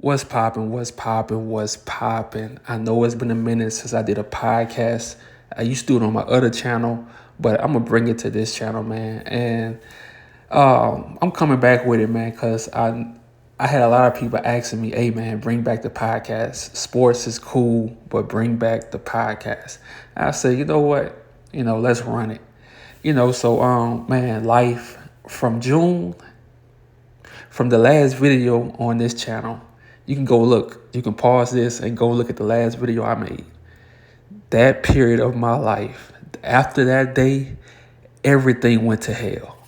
What's poppin'? What's poppin'? What's poppin'? I know it's been a minute since I did a podcast. I used to do it on my other channel, but I'm gonna bring it to this channel, man. And I'm coming back with it, man, because I had a lot of people asking me, "Hey, man, bring back the podcast. Sports is cool, but bring back the podcast." I said, you know what? Let's run it. Man, life from June, from the last video on this channel. You can go look. You can pause this and go look at the last video I made. That period of my life, after that day, everything went to hell.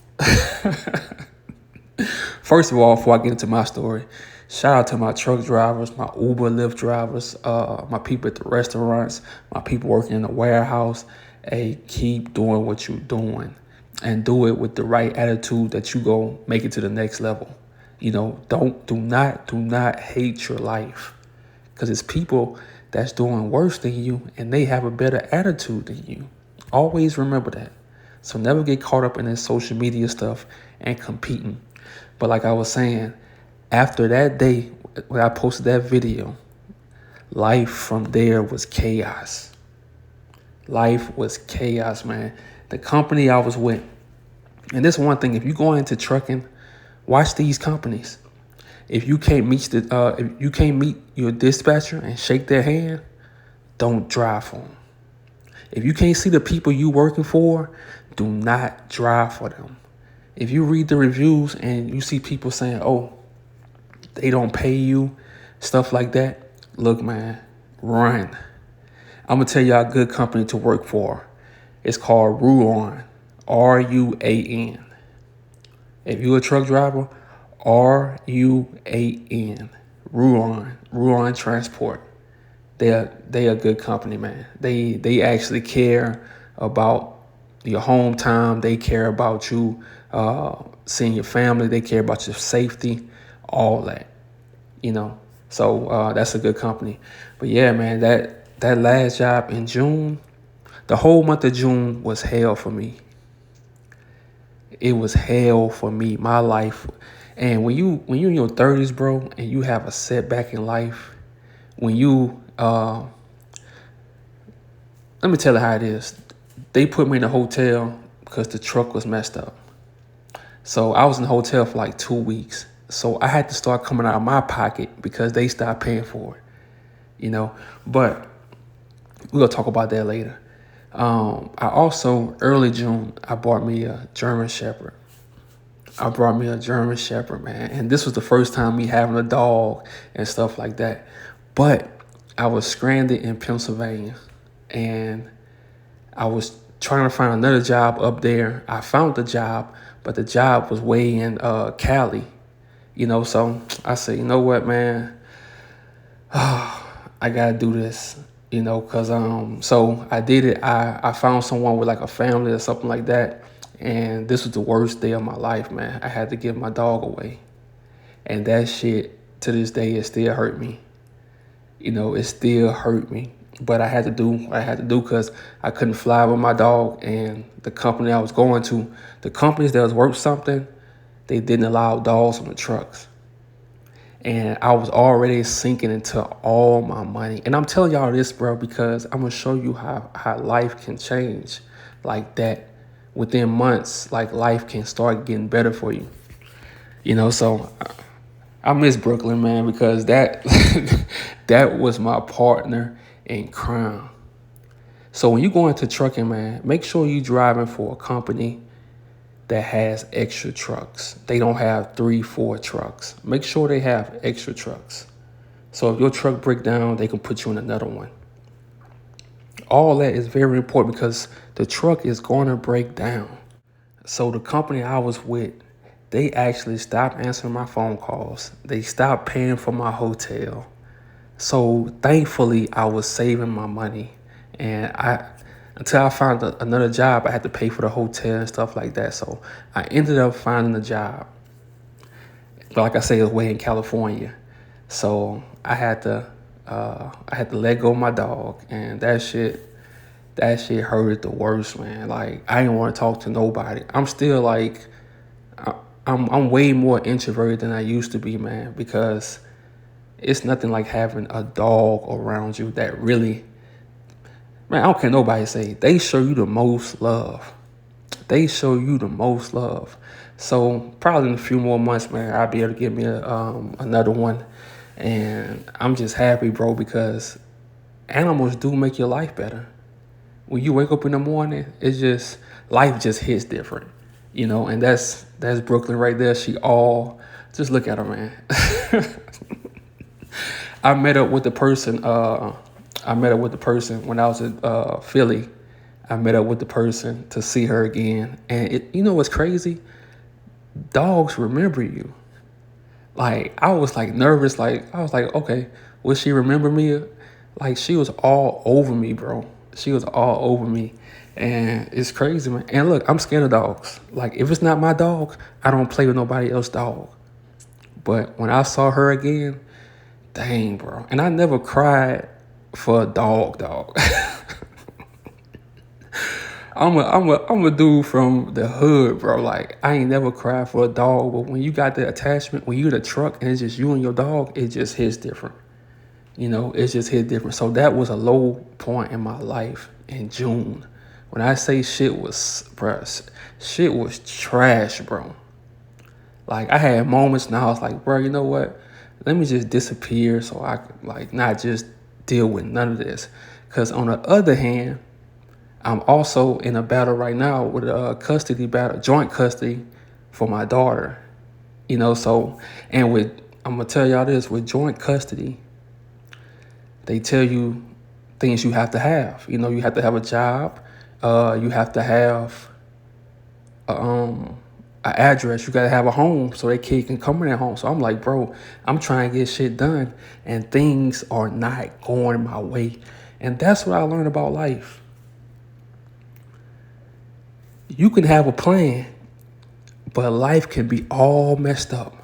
First of all, before I get into my story, shout out to my truck drivers, my Uber, Lyft drivers, my people at the restaurants, my people working in the warehouse. Hey, keep doing what you're doing and do it with the right attitude that you go make it to the next level. Do not hate your life, because it's people that's doing worse than you and they have a better attitude than you. Always remember that. So never get caught up in this social media stuff and competing. But like I was saying, after that day when I posted that video, life from there was chaos. Life was chaos, man. The company I was with, and this one thing, if you go into trucking, watch these companies. If you can't meet your dispatcher and shake their hand, don't drive for them. If you can't see the people you working for, do not drive for them. If you read the reviews and you see people saying, "Oh, they don't pay you," stuff like that, look, man, run. I'm gonna tell y'all a good company to work for. It's called Ruan, Ruan. If you're a truck driver, Ruan, Ruan Transport. They a good company, man. They actually care about your home time. They care about you seeing your family. They care about your safety, all that. So that's a good company. But yeah, man, that last job in June, the whole month of June was hell for me. It was hell for me, my life. And when you in your 30s, bro, and you have a setback in life, when you let me tell you how it is. They put me in a hotel because the truck was messed up. So I was in the hotel for like 2 weeks. So I had to start coming out of my pocket because they stopped paying for it. But we're gonna talk about that later. I also, early June, I bought me a German Shepherd. Man. And this was the first time me having a dog and stuff like that. But I was stranded in Pennsylvania and I was trying to find another job up there. I found the job, but the job was way in Cali. So I said, you know what, man? I gotta do this, because so I did it. I found someone with like a family or something like that. And this was the worst day of my life, man. I had to give my dog away. And that shit, to this day, it still hurt me. It still hurt me. But I had to do what I had to do because I couldn't fly with my dog. And the company I was going to, the companies that was worth something, they didn't allow dogs on the trucks. And I was already sinking into all my money. And I'm telling y'all this, bro, because I'm going to show you how life can change like that. Within months, like life can start getting better for you. So I miss Brooklyn, man, because that that was my partner in crime. So when you go into trucking, man, make sure you're driving for a company that has extra trucks. They don't have 3-4 trucks. Make sure they have extra trucks. So if your truck breaks down, they can put you in another one. All that is very important because the truck is going to break down. So the company I was with, they actually stopped answering my phone calls. They stopped paying for my hotel. So thankfully, I was saving my money. And until I found another job, I had to pay for the hotel and stuff like that. So I ended up finding a job. But like I say, it was way in California. So I had to let go of my dog, and that shit hurted the worst, man. Like I didn't want to talk to nobody. I'm still like, I'm way more introverted than I used to be, man, because It's nothing like having a dog around you that really, man, I don't care nobody say, they show you the most love. They show you the most love. So probably in a few more months, man, I'll be able to get me another one. And I'm just happy, bro, because animals do make your life better. When you wake up in the morning, it's just life just hits different, and that's Brooklyn right there. She all just look at her, man. I met up with the person. I met up with the person when I was in Philly. I met up with the person to see her again, and what's crazy? Dogs remember you. Like I was like nervous. Like I was like, okay, will she remember me? Like she was all over me, bro. She was all over me. And it's crazy, man. And look, I'm scared of dogs. Like if it's not my dog, I don't play with nobody else's dog. But when I saw her again, dang, bro. And I never cried for a dog. I'm a dude from the hood, bro. Like I ain't never cried for a dog, but when you got the attachment, when you in the truck and it's just you and your dog, it just hits different. It's just hit different. So that was a low point in my life in June. When I say shit was, bro, shit was trash, bro. Like I had moments and I was like, bro, you know what? Let me just disappear so I could like not just deal with none of this. Cause on the other hand, I'm also in a battle right now with a custody battle, joint custody for my daughter. So and I'm gonna tell y'all this, with joint custody, they tell you things you have to have. You have to have a job. You have to have an address. You got to have a home so that kid can come in that home. So I'm like, bro, I'm trying to get shit done, and things are not going my way. And that's what I learned about life. You can have a plan, but life can be all messed up.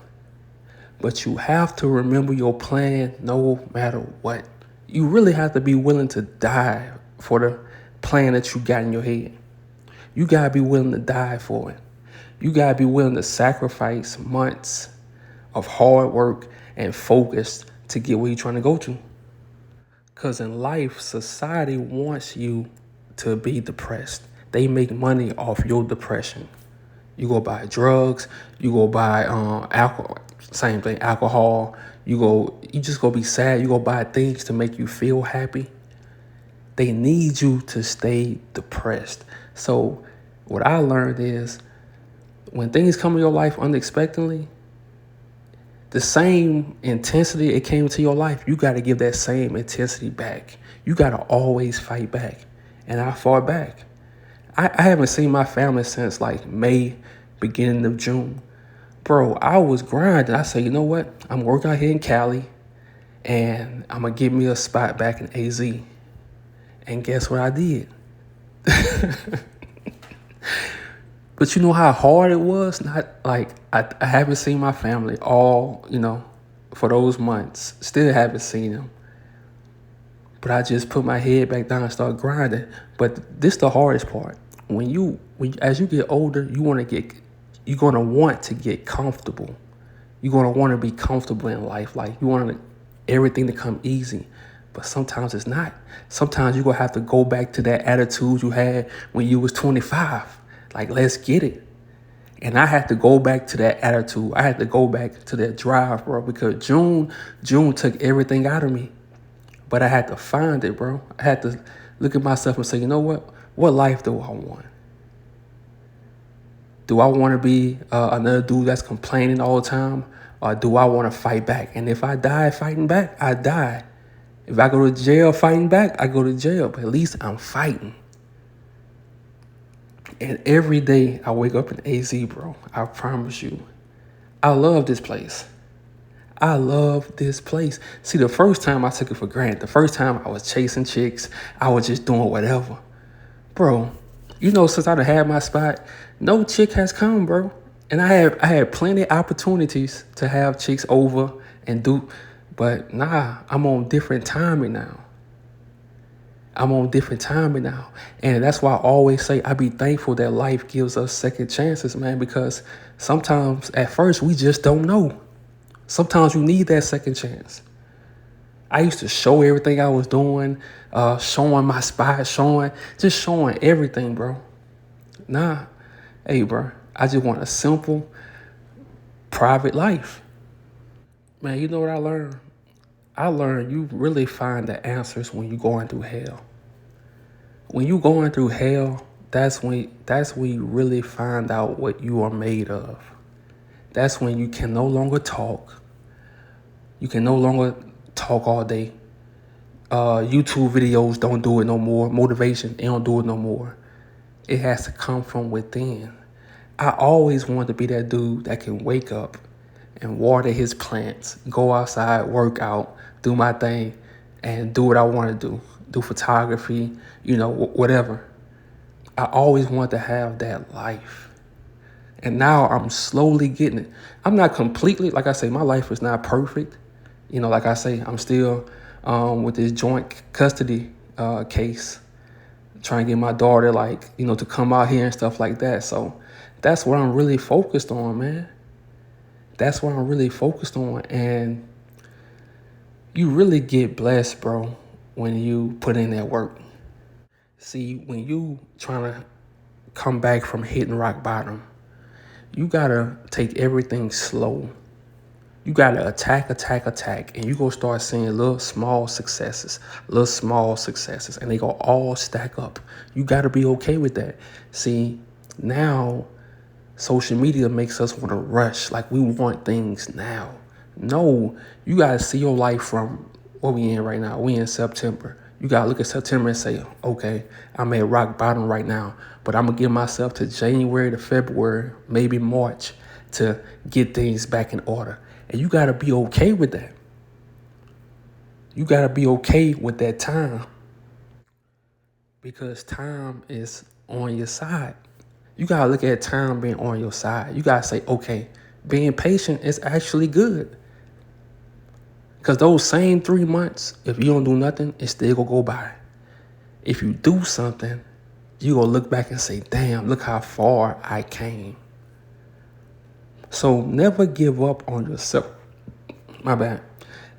But you have to remember your plan no matter what. You really have to be willing to die for the plan that you got in your head. You got to be willing to die for it. You got to be willing to sacrifice months of hard work and focus to get where you're trying to go to. Because in life, society wants you to be depressed. They make money off your depression. You go buy drugs, you go buy alcohol, same thing, alcohol. You just go be sad. You go buy things to make you feel happy. They need you to stay depressed. So what I learned is when things come in your life unexpectedly, the same intensity it came to your life, you got to give that same intensity back. You got to always fight back. And I fought back. I haven't seen my family since like May, beginning of June. Bro, I was grinding. I said, you know what? I'm working out here in Cali, and I'm going to get me a spot back in AZ. And guess what I did? But you know how hard it was? Not like I haven't seen my family all, for those months. Still haven't seen them. But I just put my head back down and start grinding. But this the hardest part. As you get older, you're gonna want to get comfortable. You're gonna want to be comfortable in life. Like you want everything to come easy. But sometimes it's not. Sometimes you're gonna have to go back to that attitude you had when you was 25. Like, let's get it. And I had to go back to that attitude. I had to go back to that drive, bro, because June took everything out of me. But I had to find it, bro. I had to look at myself and say, you know what? What life do I want? Do I want to be another dude that's complaining all the time? Or do I want to fight back? And if I die fighting back, I die. If I go to jail fighting back, I go to jail. But at least I'm fighting. And every day I wake up in AZ, bro. I promise you. I love this place. I love this place. See, the first time I took it for granted. The first time I was chasing chicks. I was just doing whatever. Bro, since I done had my spot, no chick has come, bro. And I had plenty of opportunities to have chicks over and do, but nah, I'm on different timing now. And that's why I always say I be thankful that life gives us second chances, man, because sometimes at first we just don't know. Sometimes you need that second chance. I used to show everything I was doing, showing my spot, just showing everything, bro. Nah, hey, bro, I just want a simple, private life. Man, you know what I learned? I learned you really find the answers when you're going through hell. When you going through hell, that's when you really find out what you are made of. That's when you can no longer talk. You can no longer talk all day. YouTube videos don't do it no more. Motivation, they don't do it no more. It has to come from within. I always wanted to be that dude that can wake up and water his plants, go outside, work out, do my thing, and do what I want to do. Do photography, whatever. I always wanted to have that life. And now I'm slowly getting it. I'm not completely, like I say, my life is not perfect. Like I say, I'm still with this joint custody case, trying to get my daughter, to come out here and stuff like that. So that's what I'm really focused on, man. That's what I'm really focused on. And you really get blessed, bro, when you put in that work. See, when you trying to come back from hitting rock bottom, you gotta take everything slow. You gotta attack, and you gonna start seeing little small successes, and they gonna all stack up. You gotta be okay with that. See, now social media makes us want to rush, like we want things now. No, you gotta see your life from what we in right now. We in September. You gotta look at September and say, okay, I'm at rock bottom right now, but I'm gonna give myself to January to February, maybe March, to get things back in order. And you gotta be okay with that. You gotta be okay with that time, because time is on your side. You gotta look at time being on your side. You gotta say, okay, being patient is actually good. Because those same 3 months, if you don't do nothing, it's still gonna go by. If you do something, you gonna look back and say, damn, look how far I came. So never give up on yourself. My bad.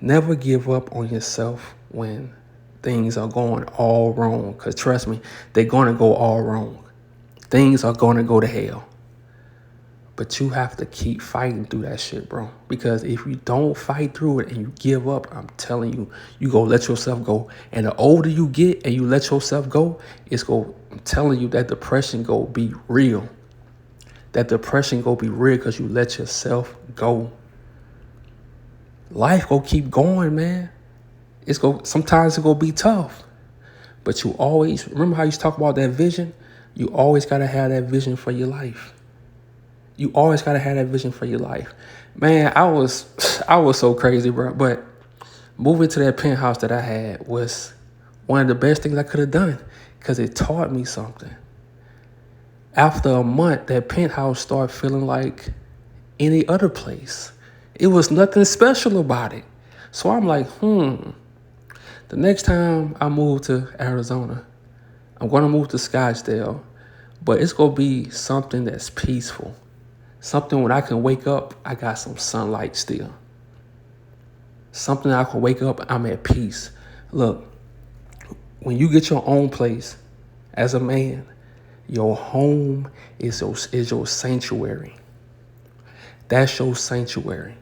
Never give up on yourself when things are going all wrong. Because trust me, they're gonna go all wrong. Things are gonna go to hell. But you have to keep fighting through that shit, bro. Because if you don't fight through it and you give up, I'm telling you, you go let yourself go. And the older you get and you let yourself go, I'm telling you, that depression go be real. That depression go be real because you let yourself go. Life go keep going, man. Sometimes it go be tough. But you always, remember how you talk about that vision? You always gotta have that vision for your life. You always gotta have that vision for your life. Man, I was so crazy, bro. But moving to that penthouse that I had was one of the best things I could have done, because it taught me something. After a month, that penthouse started feeling like any other place. It was nothing special about it. So I'm like, the next time I move to Arizona, I'm gonna move to Scottsdale, but it's gonna be something that's peaceful. Something when I can wake up, I got some sunlight still. Something I can wake up, I'm at peace. Look, when you get your own place as a man, your home is your sanctuary. That's your sanctuary.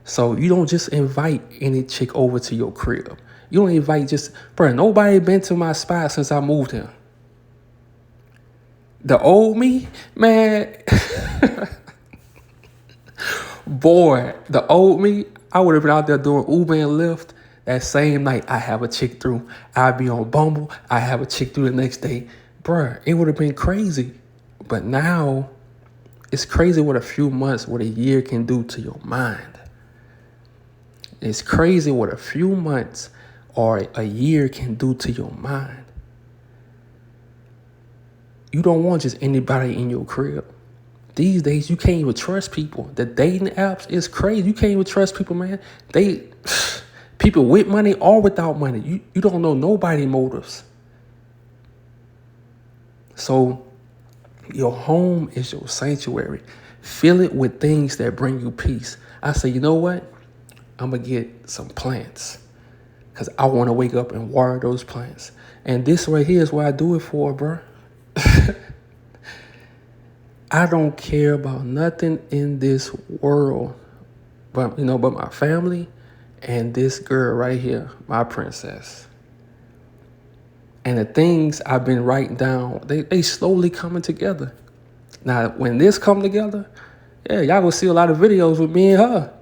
So you don't just invite any chick over to your crib. You don't invite nobody been to my spot since I moved here. The old me, man, boy, the old me, I would have been out there doing Uber and Lyft that same night. I have a chick through. I'd be on Bumble. I have a chick through the next day. Bruh, it would have been crazy. But now, it's crazy what a few months, what a year can do to your mind. It's crazy what a few months or a year can do to your mind. You don't want just anybody in your crib. These days, you can't even trust people. The dating apps is crazy. You can't even trust people, man. People with money or without money. You don't know nobody's motives. So your home is your sanctuary. Fill it with things that bring you peace. I say, you know what? I'm going to get some plants. because I want to wake up and water those plants. And this right here is what I do it for, bro. I don't care about nothing in this world, but my family and this girl right here, my princess. And the things I've been writing down, they slowly coming together. Now, when this come together, yeah, y'all gonna see a lot of videos with me and her,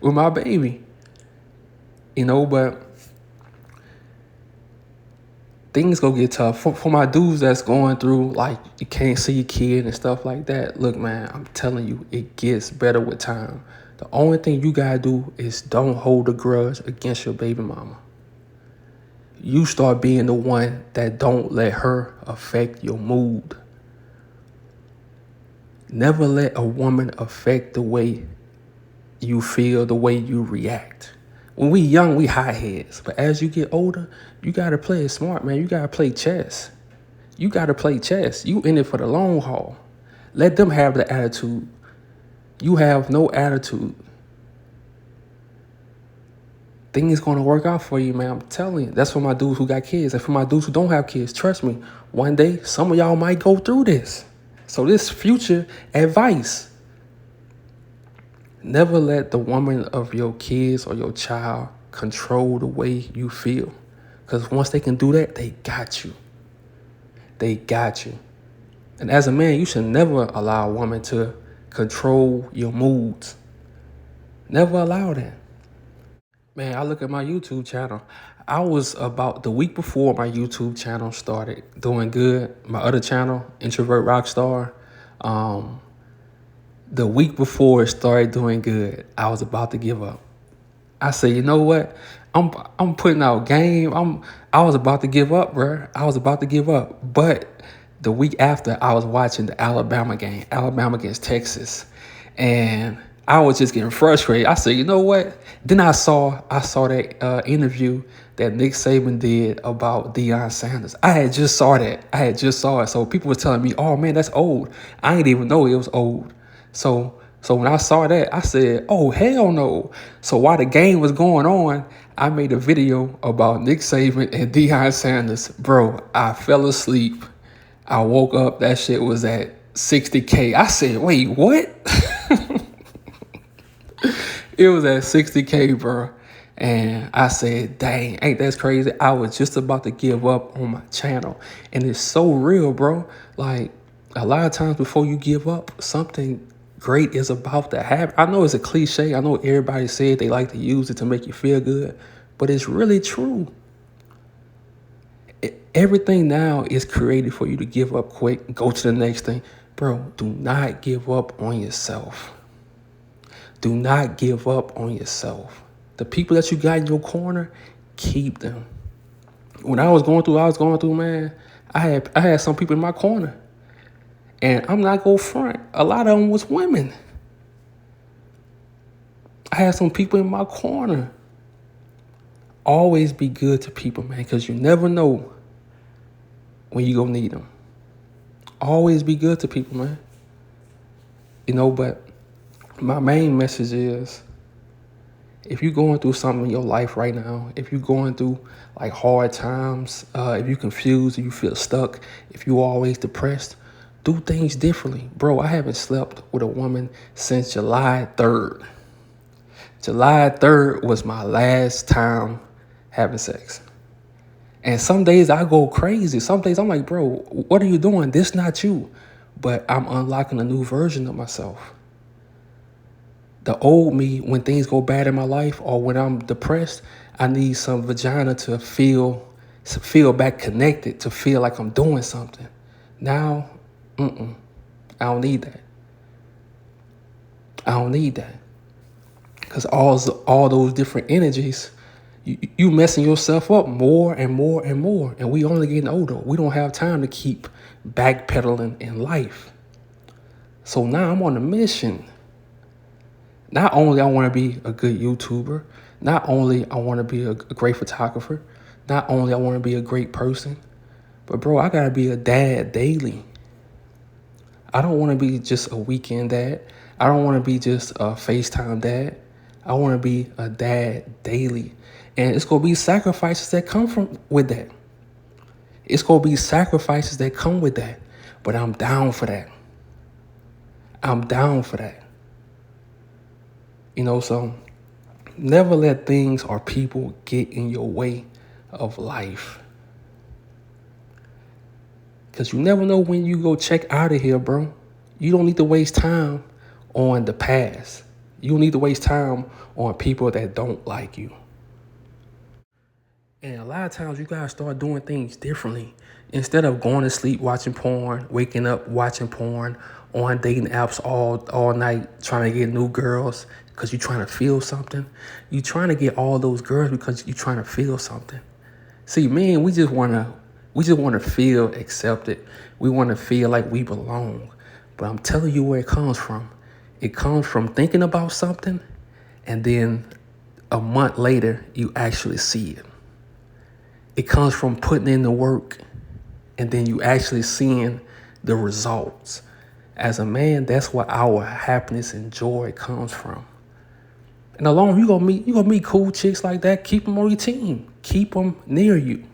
with my baby. But things gonna get tough for my dudes that's going through, like, you can't see your kid and stuff like that. Look, man, I'm telling you, it gets better with time. The only thing you gotta do is don't hold a grudge against your baby mama. You start being the one that don't let her affect your mood. Never let a woman affect the way you feel, the way you react. When we young, we high heads. But as you get older, you got to play it smart, man. You got to play chess. You got to play chess. You in it for the long haul. Let them have the attitude. You have no attitude. Things going to work out for you, man. I'm telling you. That's for my dudes who got kids. And for my dudes who don't have kids, trust me, one day, some of y'all might go through this. So this future advice: never let the woman of your kids or your child control the way you feel. Because once they can do that, they got you. They got you. And as a man, you should never allow a woman to control your moods. Never allow that. Man, I look at my YouTube channel. I was about the week before my YouTube channel started doing good. My other channel, Introvert Rockstar, the week before it started doing good, I was about to give up. I said, you know what? I'm putting out game. I was about to give up, bro. I was about to give up. But the week after, I was watching the Alabama game, Alabama against Texas, and I was just getting frustrated. I said, you know what? Then I saw that interview that Nick Saban did about Deion Sanders. I had just saw it. So people were telling me, oh man, that's old. I didn't even know it was old. So when I saw that, I said, oh, hell no. So while the game was going on, I made a video about Nick Saban and Deion Sanders. Bro, I fell asleep. I woke up, that shit was at 60K. I said, wait, what? It was at 60K, bro. And I said, dang, ain't that crazy? I was just about to give up on my channel. And it's so real, bro. Like, a lot of times before you give up, something great is about to happen. I know it's a cliche. I know everybody said they like to use it to make you feel good, but it's really true. Everything now is created for you to give up quick, go to the next thing. Bro, do not give up on yourself. Do not give up on yourself. The people that you got in your corner, keep them. When I was going through, man, I had some people in my corner. And I'm not going front. A lot of them was women. I had some people in my corner. Always be good to people, man, because you never know when you gonna need them. Always be good to people, man. But my main message is, if you're going through something in your life right now, if you're going through like hard times, if you're confused, if you feel stuck, if you're always depressed, do things differently. Bro, I haven't slept with a woman since July 3rd. July 3rd was my last time having sex. And some days I go crazy. Some days I'm like, bro, what are you doing? This not you. But I'm unlocking a new version of myself. The old me, when things go bad in my life or when I'm depressed, I need some vagina to feel back connected, to feel like I'm doing something. Now, I don't need that. I don't need that. Because all those different energies, you messing yourself up more and more and more. And we only getting older. We don't have time to keep backpedaling in life. So now I'm on a mission. Not only I want to be a good YouTuber, not only I want to be a great photographer, not only I want to be a great person, but bro, I got to be a dad daily. I don't want to be just a weekend dad. I don't want to be just a FaceTime dad. I want to be a dad daily. And it's going to be sacrifices that come from with that. It's going to be sacrifices that come with that. But I'm down for that. I'm down for that. So never let things or people get in your way of life. Because you never know when you go check out of here, bro. You don't need to waste time on the past. You don't need to waste time on people that don't like you. And a lot of times you gotta start doing things differently. Instead of going to sleep watching porn, waking up watching porn, on dating apps all night trying to get new girls because you're trying to feel something. You're trying to get all those girls because you're trying to feel something. See, man, we just wanna feel accepted. We wanna feel like we belong. But I'm telling you where it comes from. It comes from thinking about something, and then a month later, you actually see it. It comes from putting in the work, and then you actually seeing the results. As a man, that's where our happiness and joy comes from. And along, you gonna meet cool chicks like that. Keep them on your team. Keep them near you.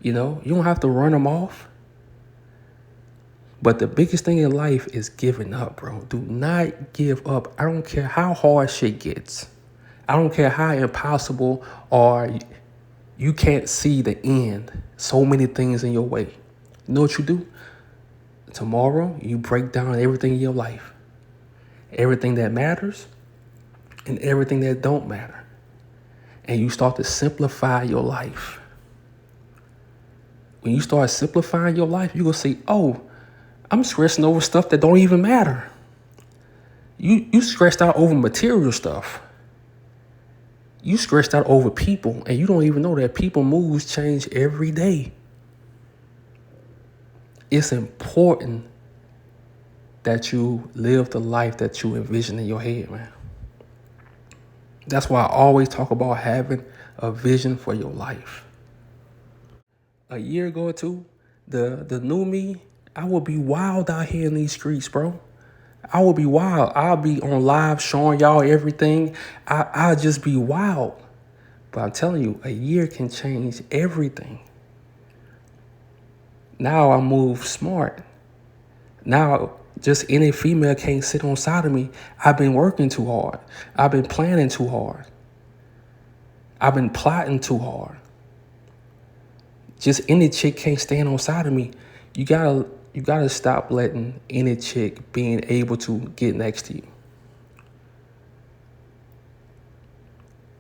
You don't have to run them off. But the biggest thing in life is giving up, bro. Do not give up. I don't care how hard shit gets. I don't care how impossible or you can't see the end. So many things in your way. You know what you do? Tomorrow, you break down everything in your life. Everything that matters and everything that don't matter. And you start to simplify your life. When you start simplifying your life, you're going to see, oh, I'm stressing over stuff that don't even matter. You stressed out over material stuff. You stressed out over people, and you don't even know that people moves change every day. It's important that you live the life that you envision in your head, man. That's why I always talk about having a vision for your life. A year ago or two, the new me, I would be wild out here in these streets, bro. I would be wild. I'll be on live showing y'all everything. I'll just be wild. But I'm telling you, a year can change everything. Now I move smart. Now just any female can't sit on side of me. I've been working too hard. I've been planning too hard. I've been plotting too hard. Just any chick can't stand on side of me. You gotta stop letting any chick being able to get next to you.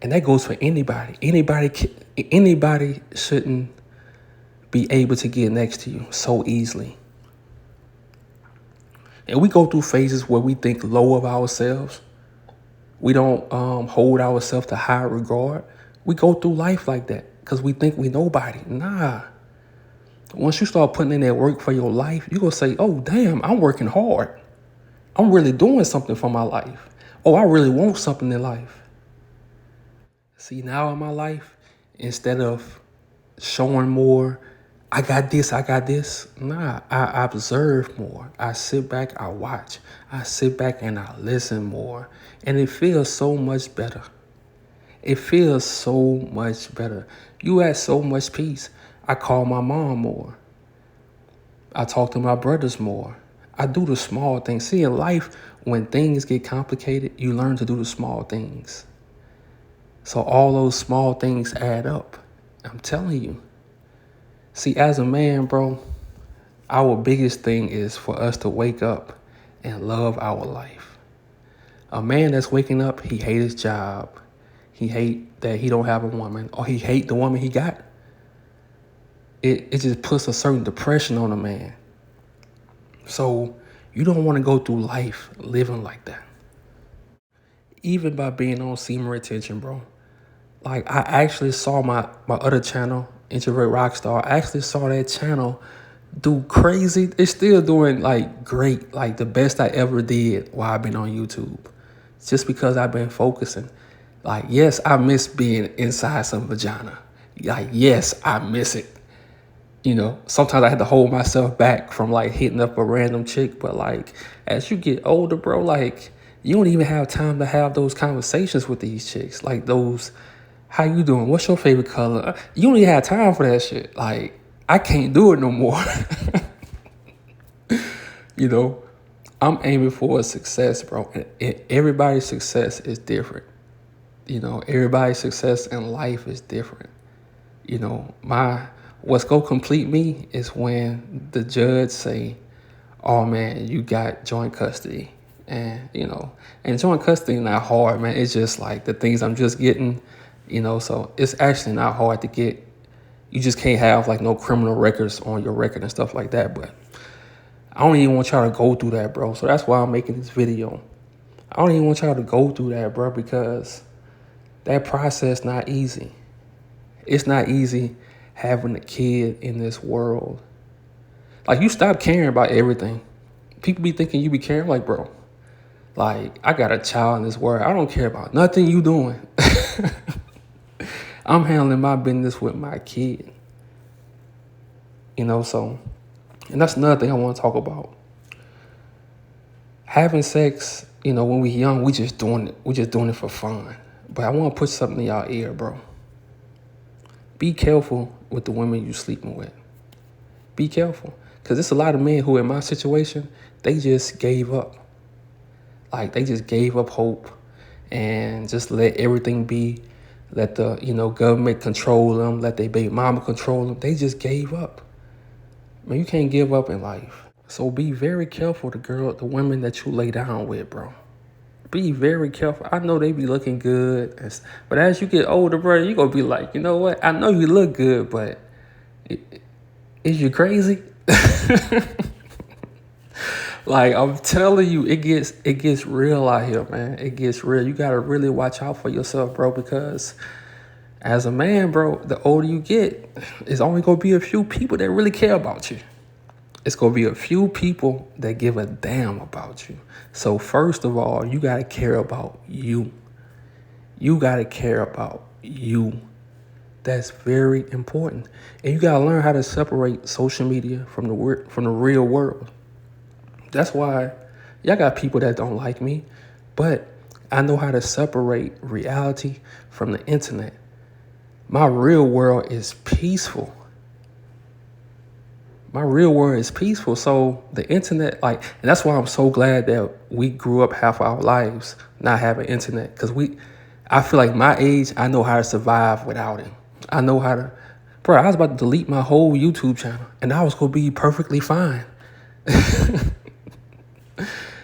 And that goes for anybody. Anybody shouldn't be able to get next to you so easily. And we go through phases where we think low of ourselves. We don't hold ourselves to high regard. We go through life like that because we think we nobody. Nah. Once you start putting in that work for your life, you're going to say, oh, damn, I'm working hard. I'm really doing something for my life. Oh, I really want something in life. See, now in my life, instead of showing more, I got this. Nah, I observe more. I sit back, I watch. I sit back and I listen more. And it feels so much better. It feels so much better. You had so much peace. I call my mom more. I talk to my brothers more. I do the small things. See, in life, when things get complicated, you learn to do the small things. So all those small things add up. I'm telling you. See, as a man, bro, our biggest thing is for us to wake up and love our life. A man that's waking up, he hate his job. He hate that he don't have a woman, or he hate the woman he got. It just puts a certain depression on a man. So you don't want to go through life living like that. Even by being on semen retention, bro. Like, I actually saw my other channel, Introvert Rockstar. I actually saw that channel do crazy. It's still doing, like, great. Like, the best I ever did while I've been on YouTube. Just because I've been focusing. Like, yes, I miss being inside some vagina. Like, yes, I miss it. Sometimes I had to hold myself back from, like, hitting up a random chick. But, like, as you get older, bro, like, You don't even have time to have those conversations with these chicks. Like those, how you doing? What's your favorite color? You don't even have time for that shit. Like, I can't do it no more. You know, I'm aiming for a success, bro. And everybody's success is different. You know, everybody's success in life is different. You know, what's gonna complete me is when the judge say, "Oh man, you got joint custody," and and joint custody not hard, man. It's just like the things I'm just getting, So it's actually not hard to get. You just can't have like no criminal records on your record and stuff like that. But I don't even want y'all to go through that, bro. So that's why I'm making this video. I don't even want y'all to go through that, bro, because that process not easy. It's not easy having a kid in this world. Like, you stop caring about everything. People be thinking you be caring, like, bro, like, I got a child in this world. I don't care about nothing you doing. I'm handling my business with my kid. So, and that's another thing I want to talk about. Having sex, when we young, we just doing it. We just doing it for fun. But I want to put something in y'all ear, bro. Be careful with the women you sleeping with. Be careful. Because there's a lot of men who, in my situation, they just gave up. Like, they just gave up hope and just let everything be. Let the, government control them. Let their baby mama control them. They just gave up. Man, you can't give up in life. So be very careful, the women that you lay down with, bro. Be very careful. I know they be looking good, but as you get older, bro, you gonna be like, you know what? I know you look good, but is you crazy? Like, I'm telling you, it gets real out here, man. It gets real. You gotta really watch out for yourself, bro, because as a man, bro, the older you get, it's only gonna be a few people that really care about you. It's going to be a few people that give a damn about you. So first of all, you got to care about you. You got to care about you. That's very important. And you got to learn how to separate social media from the real world. That's why y'all got people that don't like me, but I know how to separate reality from the internet. My real world is peaceful. My real world is peaceful. So the internet, and that's why I'm so glad that we grew up half our lives not having internet. Because I feel like my age, I know how to survive without it. I know how to, bro, I was about to delete my whole YouTube channel and I was going to be perfectly fine.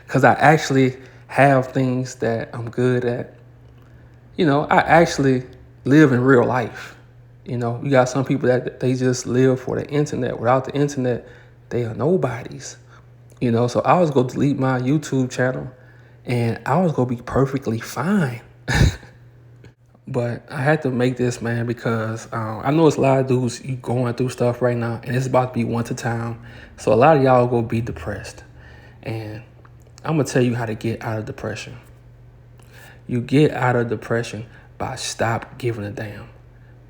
Because I actually have things that I'm good at. I actually live in real life. You got some people that they just live for the internet. Without the internet, they are nobodies. So I was going to delete my YouTube channel and I was going to be perfectly fine. But I had to make this, man, because I know it's a lot of dudes going through stuff right now, and it's about to be winter time. So a lot of y'all going to be depressed. And I'm going to tell you how to get out of depression. You get out of depression by stop giving a damn.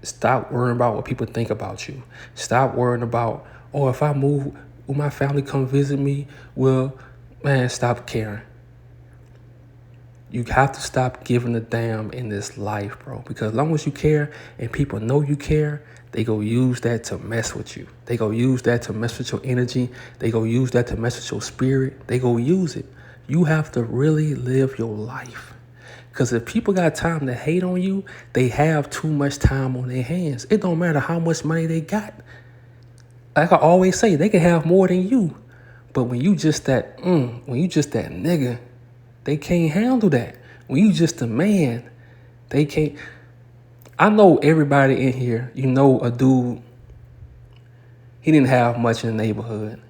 Stop worrying about what people think about you. Stop worrying about, if I move, will my family come visit me? Well, man, stop caring. You have to stop giving a damn in this life, bro. Because as long as you care and people know you care, they go use that to mess with you. They go use that to mess with your energy. They go use that to mess with your spirit. They go use it. You have to really live your life. Because if people got time to hate on you, they have too much time on their hands. It don't matter how much money they got. Like I always say, they can have more than you. But when you just that nigga, they can't handle that. When you just a man, they can't. I know everybody in here, a dude, he didn't have much in the neighborhood.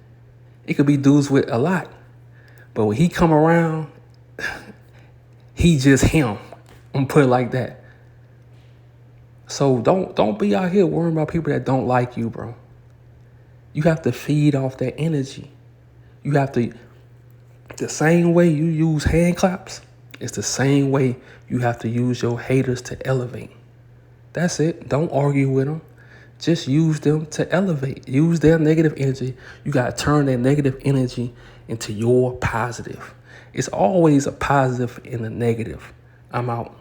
It could be dudes with a lot. But when he come around, he just him. I'm gonna put it like that. So don't be out here worrying about people that don't like you, bro. You have to feed off that energy. You have to, the same way you use hand claps, it's the same way you have to use your haters to elevate. That's it. Don't argue with them. Just use them to elevate. Use their negative energy. You got to turn that negative energy into your positive. It's always a positive and a negative. I'm out.